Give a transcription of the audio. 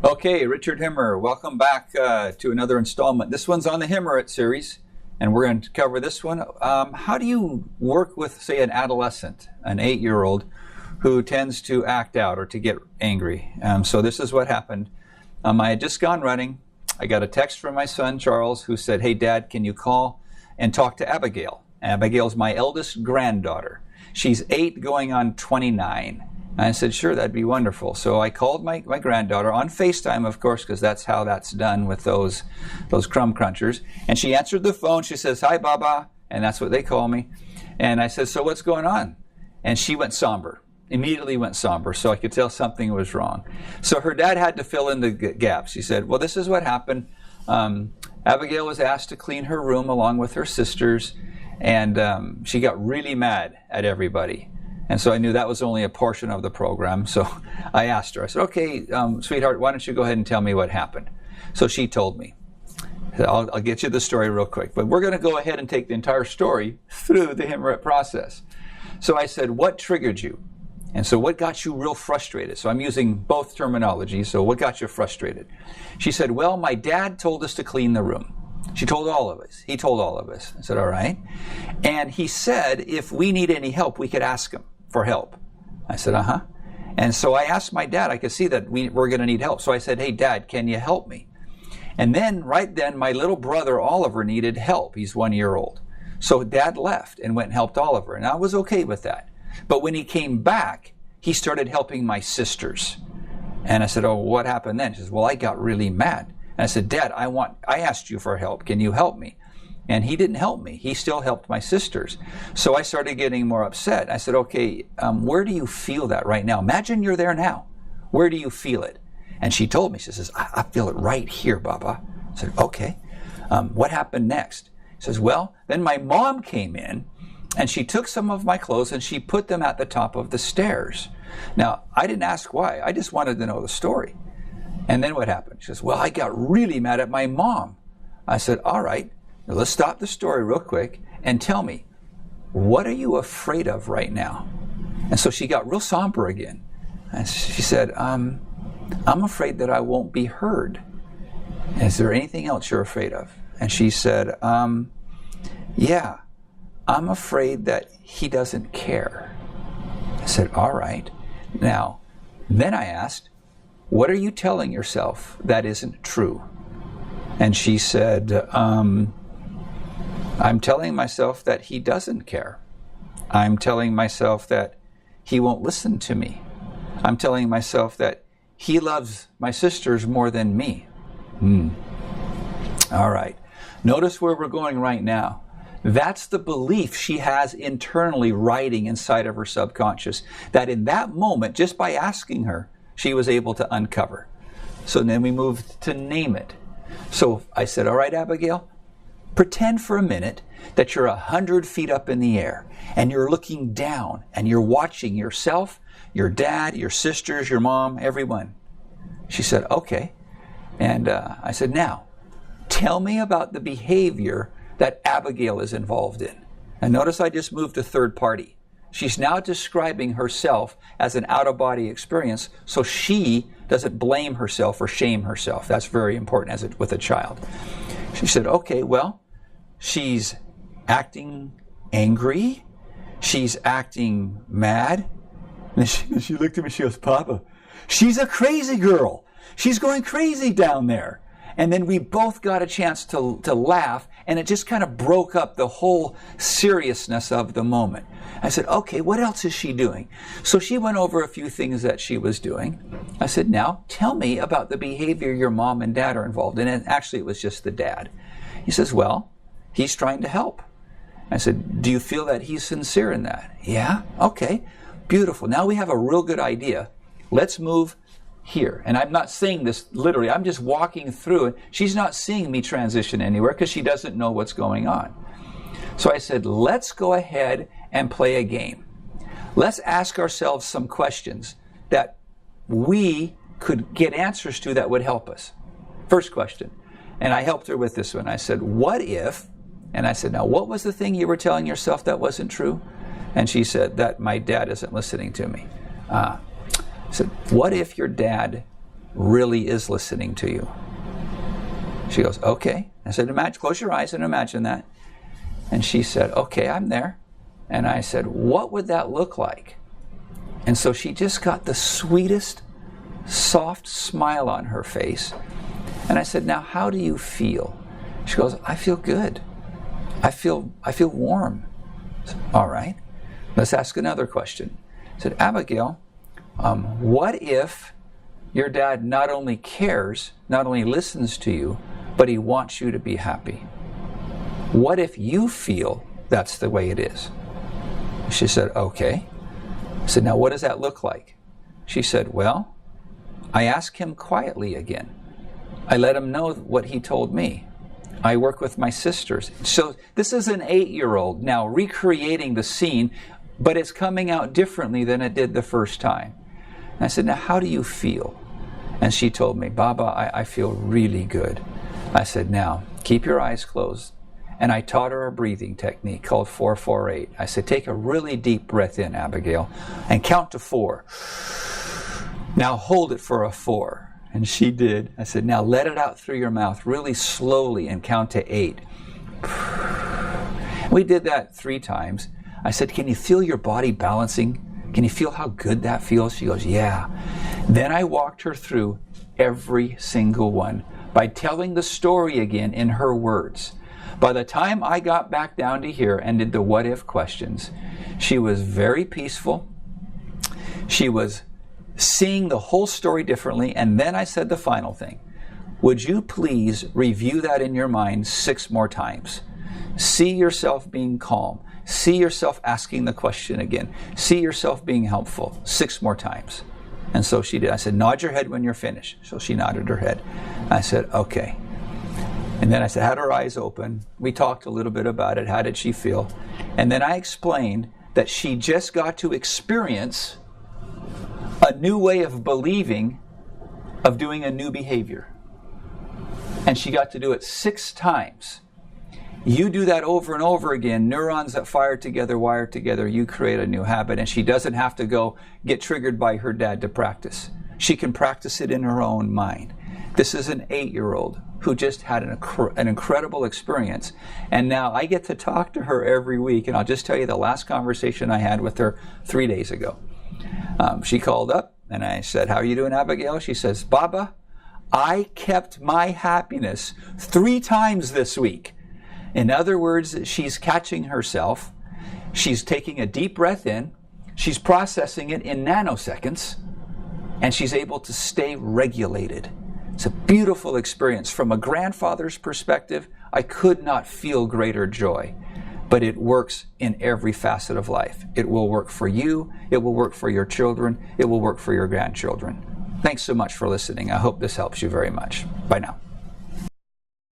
Okay, Richard Himmer, welcome back to another installment. This one's on the Himmerit series, and we're going to cover this one. How do you work with, say, an adolescent, an 8-year-old, who tends to act out or to get angry? So this is what happened. I had just gone running. I got a text from my son, Charles, who said, "Hey, Dad, can you call and talk to Abigail?" Abigail's my eldest granddaughter. She's 8 going on 29. I said, sure, that'd be wonderful. So I called my granddaughter on FaceTime, of course, because that's how that's done with those crumb crunchers. And she answered the phone. She says, "Hi, Baba," and that's what they call me. And I said, "So what's going on?" And she went somber, immediately went somber, so I could tell something was wrong. So her dad had to fill in the gaps. He said, "Well, this is what happened. Abigail was asked to clean her room along with her sisters, and she got really mad at everybody." And so I knew that was only a portion of the program. So I asked her, I said, "Okay, sweetheart, why don't you go ahead and tell me what happened?" So she told me. I'll get you the story real quick. But we're going to go ahead and take the entire story through the Himmerit process. So I said, "What triggered you? And so what got you real frustrated?" So I'm using both terminology. So what got you frustrated? She said, "Well, my dad told us to clean the room." She told all of us. He told all of us. I said, "All right." "And he said if we need any help, we could ask him for help." I said, "Uh-huh." And so I asked my dad. I could see that we're going to need help. So I said, "Hey, Dad, can you help me?" And then, right then, my little brother Oliver needed help. He's 1 year old. So Dad left and went and helped Oliver. And I was okay with that. But when he came back, he started helping my sisters. And I said, "Oh, what happened then?" She says, "Well, I got really mad." And I said, "Dad, I asked you for help. Can you help me?" And he didn't help me. He still helped my sisters. So I started getting more upset. I said, "Okay, where do you feel that right now? Imagine you're there now. Where do you feel it?" And she told me, she says, I feel it right here, Baba." I said, "Okay. What happened next?" She says, "Well, then my mom came in and she took some of my clothes and she put them at the top of the stairs." Now, I didn't ask why. I just wanted to know the story. "And then what happened?" She says, "Well, I got really mad at my mom." I said, "All right. Now let's stop the story real quick and tell me, what are you afraid of right now?" And so she got real somber again. And she said, I'm afraid that I won't be heard." "Is there anything else you're afraid of?" And she said, "Yeah, I'm afraid that he doesn't care." I said, "All right." Now, then I asked, "What are you telling yourself that isn't true?" And she said, "I'm telling myself that he doesn't care. I'm telling myself that he won't listen to me. I'm telling myself that he loves my sisters more than me." All right. Notice where we're going right now. That's the belief she has internally writing inside of her subconscious, that in that moment, just by asking her, she was able to uncover. So then we moved to name it. So I said, "All right, Abigail, pretend for a minute that you're 100 feet up in the air and you're looking down and you're watching yourself, your dad, your sisters, your mom, everyone." She said, "Okay." And I said, "Now, tell me about the behavior that Abigail is involved in." And notice I just moved to third party. She's now describing herself as an out-of-body experience, so she doesn't blame herself or shame herself. That's very important with a child. She said, "Okay, well, she's acting angry. She's acting mad." And she looked at me, she goes, "Papa, she's a crazy girl. She's going crazy down there." And then we both got a chance to laugh, and it just kind of broke up the whole seriousness of the moment. I said, "Okay, what else is she doing?" So she went over a few things that she was doing. I said, "Now, tell me about the behavior your mom and dad are involved in." And actually, it was just the dad. He says, "Well, he's trying to help." I said, "Do you feel that he's sincere in that?" "Yeah." "Okay, beautiful. Now we have a real good idea. Let's move here." And I'm not saying this literally. I'm just walking through it. She's not seeing me transition anywhere because she doesn't know what's going on. So I said, "Let's go ahead and play a game. Let's ask ourselves some questions that we could get answers to that would help us." First question. And I helped her with this one. I said, "What if," and I said, "Now, what was the thing you were telling yourself that wasn't true?" And she said, "That my dad isn't listening to me." I said, "What if your dad really is listening to you. She goes, okay. I said, imagine, close your eyes and imagine that. And she said, okay, I'm there. And I said, what would that look like? And so she just got the sweetest, soft smile on her face. And I said, now how do you feel? She goes, I feel good. I feel warm. I said, all right, let's ask another question. I said, Abigail, what if your dad not only cares, not only listens to you, but he wants you to be happy? What if you feel that's the way it is? She said, okay. I said, now what does that look like? She said, well, I ask him quietly again. I let him know what he told me. I work with my sisters. So this is an 8-year-old now recreating the scene, but it's coming out differently than it did the first time. And I said, now how do you feel? And she told me, Baba, I feel really good. I said, now keep your eyes closed. And I taught her a breathing technique called 4-4-8. I said, take a really deep breath in, Abigail, and count to 4. Now hold it for a 4. And she did. I said, now let it out through your mouth really slowly and count to 8. We did that 3 times. I said, can you feel your body balancing? Can you feel how good that feels? She goes, yeah. Then I walked her through every single one by telling the story again in her words. By the time I got back down to here and did the what if questions, she was very peaceful. She was seeing the whole story differently. And then I said the final thing. Would you please review that in your mind 6 more times? See yourself being calm. See yourself asking the question again. See yourself being helpful 6 more times. And so she did. I said, nod your head when you're finished. So she nodded her head. I said, okay. And then I said, had her eyes open. We talked a little bit about it. How did she feel? And then I explained that she just got to experience a new way of believing, of doing a new behavior. And she got to do it 6 times. You do that over and over again, neurons that fire together, wire together, you create a new habit. And she doesn't have to go get triggered by her dad to practice. She can practice it in her own mind. This is an 8-year-old who just had an incredible experience. And now I get to talk to her every week. And I'll just tell you the last conversation I had with her 3 days ago. She called up and I said, how are you doing, Abigail? She says, Baba, I kept my happiness 3 times this week. In other words, she's catching herself. She's taking a deep breath in. She's processing it in nanoseconds. And she's able to stay regulated. It's a beautiful experience. From a grandfather's perspective, I could not feel greater joy. But it works in every facet of life. It will work for you. It will work for your children. It will work for your grandchildren. Thanks so much for listening. I hope this helps you very much. Bye now.